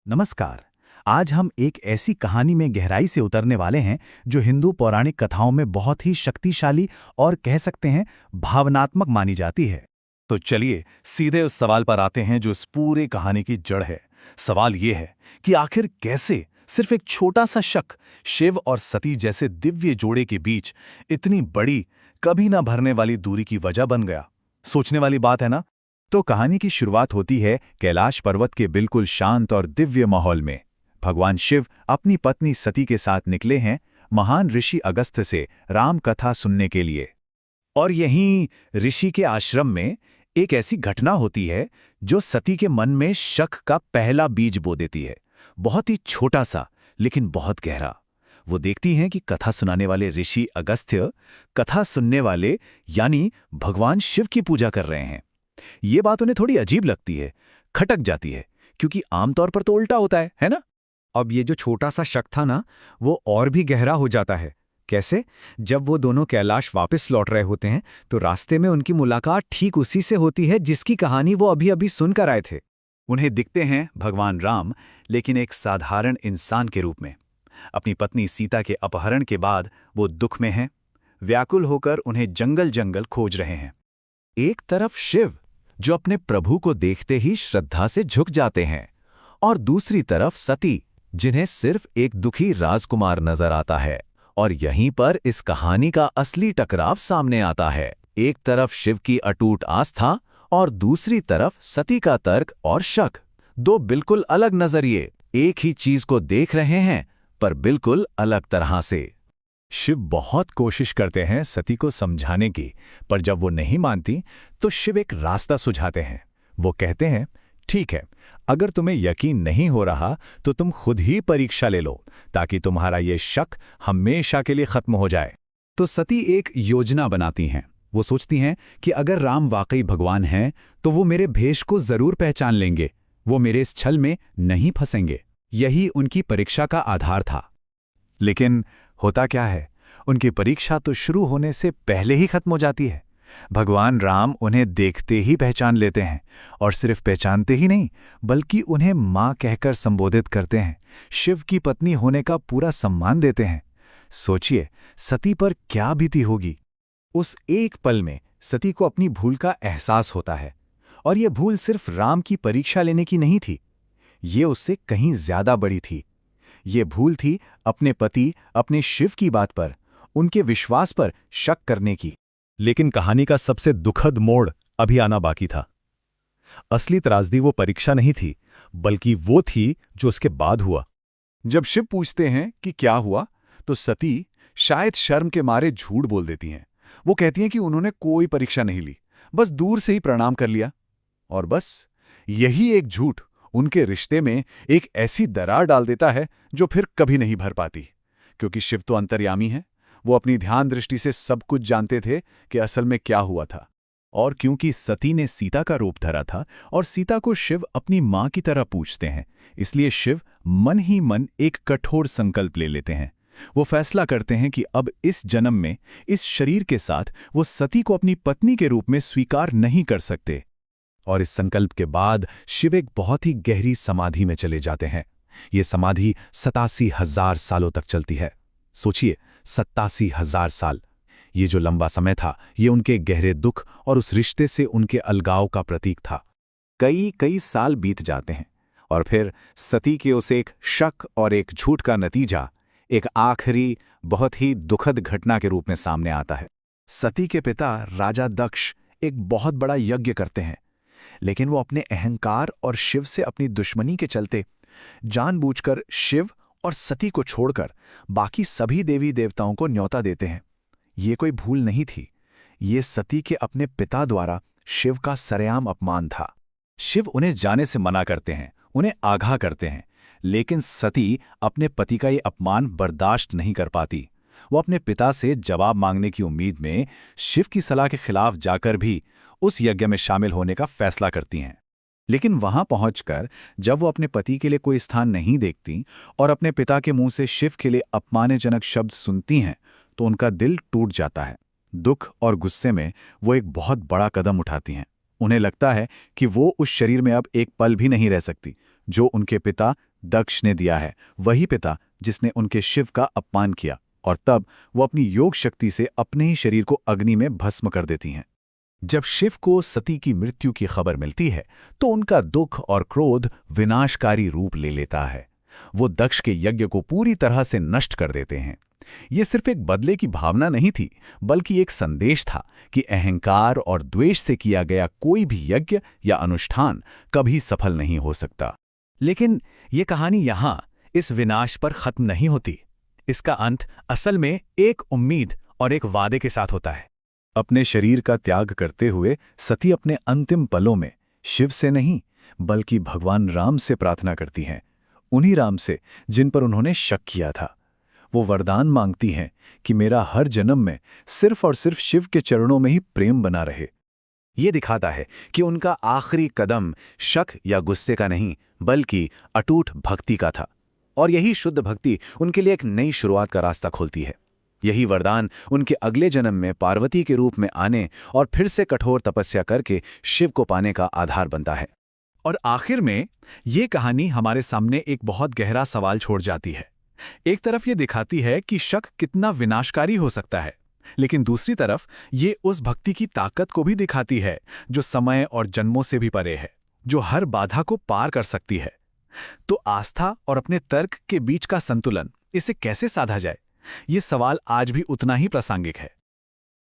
नमस्कार। आज हम एक ऐसी कहानी में गहराई से उतरने वाले हैं जो हिंदू पौराणिक कथाओं में बहुत ही शक्तिशाली और कह सकते हैं भावनात्मक मानी जाती है। तो चलिए सीधे उस सवाल पर आते हैं जो इस पूरी कहानी की जड़ है। सवाल ये है कि आखिर कैसे सिर्फ एक छोटा सा शक शिव और सती जैसे दिव्य जोड़े के बीच इतनी बड़ी, कभी ना भरने वाली दूरी की वजह बन गया। सोचने वाली बात है ना। तो कहानी की शुरुआत होती है कैलाश पर्वत के बिल्कुल शांत और दिव्य माहौल में। भगवान शिव अपनी पत्नी सती के साथ निकले हैं महान ऋषि अगस्त्य से राम कथा सुनने के लिए। और यहीं ऋषि के आश्रम में एक ऐसी घटना होती है जो सती के मन में शक का पहला बीज बो देती है। बहुत ही छोटा सा लेकिन बहुत गहरा। वो देखती हैं कि कथा सुनाने वाले ऋषि अगस्त्य कथा सुनने वाले यानी भगवान शिव की पूजा कर रहे हैं। ये बात उन्हें थोड़ी अजीब लगती है, खटक जाती है, क्योंकि आमतौर पर तो उल्टा होता है ना। अब ये जो छोटा सा शक था ना, वो और भी गहरा हो जाता है। कैसे? जब वो दोनों कैलाश वापस लौट रहे होते हैं तो रास्ते में उनकी मुलाकात ठीक उसी से होती है जिसकी कहानी वो अभी अभी सुनकर आए थे। उन्हें दिखते हैं भगवान राम, लेकिन एक साधारण इंसान के रूप में। अपनी पत्नी सीता के अपहरण के बाद वो दुख में हैं, व्याकुल होकर उन्हें जंगल जंगल खोज रहे हैं। एक तरफ शिव जो अपने प्रभु को देखते ही श्रद्धा से झुक जाते हैं, और दूसरी तरफ सती जिन्हें सिर्फ एक दुखी राजकुमार नजर आता है। और यहीं पर इस कहानी का असली टकराव सामने आता है। एक तरफ शिव की अटूट आस्था और दूसरी तरफ सती का तर्क और शक। दो बिल्कुल अलग नजरिए एक ही चीज को देख रहे हैं, पर बिल्कुल अलग तरह से। शिव बहुत कोशिश करते हैं सती को समझाने की, पर जब वो नहीं मानती तो शिव एक रास्ता सुझाते हैं। वो कहते हैं, ठीक है, अगर तुम्हें यकीन नहीं हो रहा तो तुम खुद ही परीक्षा ले लो, ताकि तुम्हारा ये शक हमेशा के लिए खत्म हो जाए। तो सती एक योजना बनाती हैं। वो सोचती हैं कि अगर राम वाकई भगवान हैं तो वो मेरे भेष को जरूर पहचान लेंगे, वो मेरे इस छल में नहीं फंसेंगे। यही उनकी परीक्षा का आधार था। लेकिन होता क्या है, उनकी परीक्षा तो शुरू होने से पहले ही खत्म हो जाती है। भगवान राम उन्हें देखते ही पहचान लेते हैं, और सिर्फ पहचानते ही नहीं बल्कि उन्हें मां कहकर संबोधित करते हैं। शिव की पत्नी होने का पूरा सम्मान देते हैं। सोचिए सती पर क्या बीती होगी। उस एक पल में सती को अपनी भूल का एहसास होता है, और यह भूल सिर्फ राम की परीक्षा लेने की नहीं थी, ये उससे कहीं ज्यादा बड़ी थी। ये भूल थी अपने पति, अपने शिव की बात पर, उनके विश्वास पर शक करने की। लेकिन कहानी का सबसे दुखद मोड़ अभी आना बाकी था। असली त्रासदी वो परीक्षा नहीं थी, बल्कि वो थी जो उसके बाद हुआ। जब शिव पूछते हैं कि क्या हुआ, तो सती शायद शर्म के मारे झूठ बोल देती हैं। वो कहती हैं कि उन्होंने कोई परीक्षा नहीं ली, बस दूर से ही प्रणाम कर लिया। और बस यही एक झूठ उनके रिश्ते में एक ऐसी दरार डाल देता है जो फिर कभी नहीं भर पाती। क्योंकि शिव तो अंतर्यामी है, वो अपनी ध्यान दृष्टि से सब कुछ जानते थे कि असल में क्या हुआ था। और क्योंकि सती ने सीता का रूप धरा था और सीता को शिव अपनी मां की तरह पूछते हैं, इसलिए शिव मन ही मन एक कठोर संकल्प ले लेते हैं। वो फैसला करते हैं कि अब इस जन्म में इस शरीर के साथ वो सती को अपनी पत्नी के रूप में स्वीकार नहीं कर सकते। और इस संकल्प के बाद शिव एक बहुत ही गहरी समाधि में चले जाते हैं। ये समाधि 87,000 सालों तक चलती है। सोचिए, 87,000 साल। ये जो लंबा समय था, ये उनके गहरे दुख और उस रिश्ते से उनके अलगाव का प्रतीक था। कई कई साल बीत जाते हैं, और फिर सती के उस एक शक और एक झूठ का नतीजा एक आखिरी बहुत ही दुखद घटना के रूप में सामने आता है। सती के पिता राजा दक्ष एक बहुत बड़ा यज्ञ करते हैं, लेकिन वो अपने अहंकार और शिव से अपनी दुश्मनी के चलते जानबूझकर शिव और सती को छोड़कर बाकी सभी देवी देवताओं को न्योता देते हैं। ये कोई भूल नहीं थी, ये सती के अपने पिता द्वारा शिव का सरेआम अपमान था। शिव उन्हें जाने से मना करते हैं, उन्हें आगाह करते हैं, लेकिन सती अपने पति का ये अपमान बर्दाश्त नहीं कर पाती। वो अपने पिता से जवाब मांगने की उम्मीद में शिव की सलाह के खिलाफ जाकर भी उस यज्ञ में शामिल होने का फैसला करती हैं। लेकिन वहां पहुंचकर जब वो अपने पति के लिए कोई स्थान नहीं देखती और अपने पिता के मुंह से शिव के लिए अपमानजनक शब्द सुनती हैं, तो उनका दिल टूट जाता है। दुख और गुस्से में वो एक बहुत बड़ा कदम उठाती हैं। उन्हें लगता है कि वो उस शरीर में अब एक पल भी नहीं रह सकती। जो उनके पिता दक्ष ने दिया है, वही पिता जिसने उनके शिव का अपमान किया, और तब वो अपनी योग शक्ति से अपने ही शरीर को अग्नि में भस्म कर देती हैं। जब शिव को सती की मृत्यु की खबर मिलती है तो उनका दुख और क्रोध विनाशकारी रूप ले लेता है। वो दक्ष के यज्ञ को पूरी तरह से नष्ट कर देते हैं। ये सिर्फ एक बदले की भावना नहीं थी, बल्कि एक संदेश था कि अहंकार और द्वेष से किया गया कोई भी यज्ञ या अनुष्ठान कभी सफल नहीं हो सकता। लेकिन ये कहानी यहाँ इस विनाश पर खत्म नहीं होती। इसका अंत असल में एक उम्मीद और एक वादे के साथ होता है। अपने शरीर का त्याग करते हुए सती अपने अंतिम पलों में शिव से नहीं बल्कि भगवान राम से प्रार्थना करती हैं, उन्हीं राम से जिन पर उन्होंने शक किया था। वो वरदान मांगती हैं कि मेरा हर जन्म में सिर्फ और सिर्फ शिव के चरणों में ही प्रेम बना रहे। ये दिखाता है कि उनका आखिरी कदम शक या गुस्से का नहीं बल्कि अटूट भक्ति का था, और यही शुद्ध भक्ति उनके लिए एक नई शुरुआत का रास्ता खोलती है। यही वरदान उनके अगले जन्म में पार्वती के रूप में आने और फिर से कठोर तपस्या करके शिव को पाने का आधार बनता है। और आखिर में ये कहानी हमारे सामने एक बहुत गहरा सवाल छोड़ जाती है। एक तरफ ये दिखाती है कि शक कितना विनाशकारी हो सकता है, लेकिन दूसरी तरफ ये उस भक्ति की ताकत को भी दिखाती है जो समय और जन्मों से भी परे है, जो हर बाधा को पार कर सकती है। तो आस्था और अपने तर्क के बीच का संतुलन, इसे कैसे साधा जाए, ये सवाल आज भी उतना ही प्रासंगिक है।